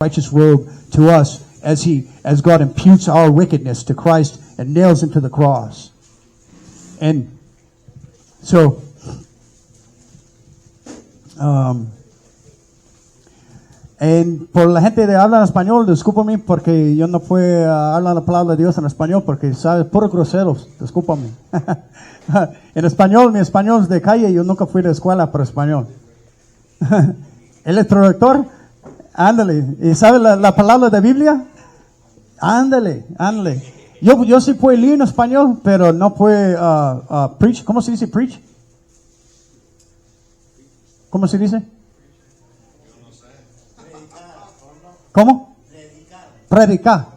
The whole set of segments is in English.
righteous robe to us as God imputes our wickedness to Christ and nails him to the cross. And so, por la gente de habla en español, discúlpame porque yo no puedo hablar la palabra de Dios en español porque sabes, puro groseros, discúlpame. En español, mi español es de calle, yo nunca fui de escuela para español. Él es traductor, ándale. ¿Y sabe la palabra de Biblia? Ándale. Yo sí puedo leer en español, pero no puedo preach. ¿Cómo se dice preach? ¿Cómo se dice? ¿Cómo? Predicar.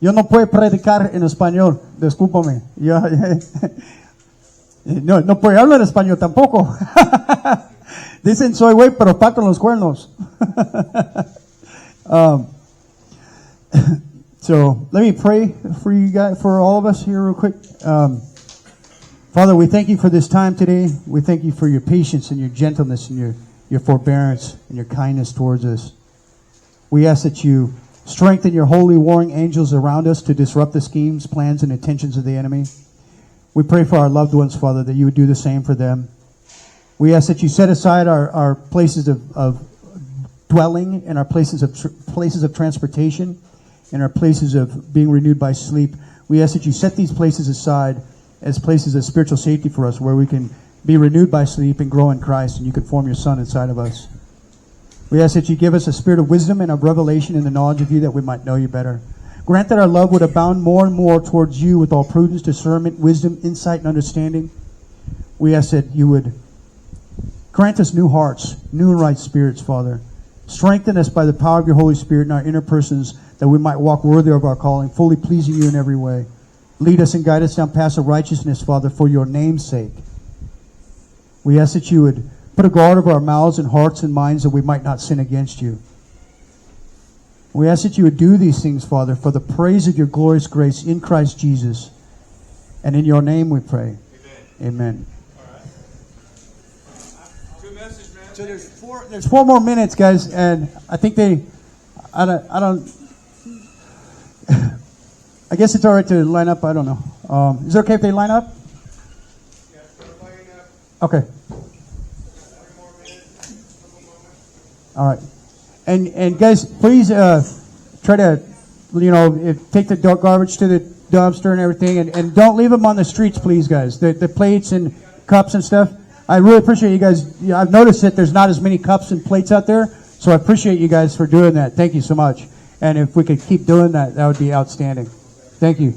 Yo no puedo predicar en español, discúlpame. No puedo hablar en español tampoco. Dicen soy güey, pero pato los cuernos. So let me pray for you guys, for all of us here real quick. Father, we thank you for this time today. We thank you for your patience and your gentleness and your forbearance and your kindness towards us. We ask that you strengthen your holy warring angels around us to disrupt the schemes, plans, and intentions of the enemy. We pray for our loved ones, Father, that you would do the same for them. We ask that you set aside our places of dwelling and our places of transportation and our places of being renewed by sleep. We ask that you set these places aside as places of spiritual safety for us, where we can be renewed by sleep and grow in Christ, and you can form your Son inside of us. We ask that you give us a spirit of wisdom and of revelation in the knowledge of you, that we might know you better. Grant that our love would abound more and more towards you with all prudence, discernment, wisdom, insight, and understanding. We ask that you would grant us new hearts, new and right spirits, Father. Strengthen us by the power of your Holy Spirit in our inner persons, that we might walk worthy of our calling, fully pleasing you in every way. Lead us and guide us down paths of righteousness, Father, for your name's sake. We ask that you would put a guard over our mouths and hearts and minds, that we might not sin against you. We ask that you would do these things, Father, for the praise of your glorious grace in Christ Jesus. And in your name we pray. Amen. All right. Good message, man. So there's four more minutes, guys, and I think I don't I guess it's all right to line up. I don't know. Is it okay if they line up? Yeah, line up. Okay. 3 more minutes, couple moments. All right. And guys, please try to, take the garbage to the dumpster and everything, and don't leave them on the streets, please, guys. The plates and cups and stuff. I really appreciate you guys. I've noticed that there's not as many cups and plates out there, so I appreciate you guys for doing that. Thank you so much. And if we could keep doing that, that would be outstanding. Thank you.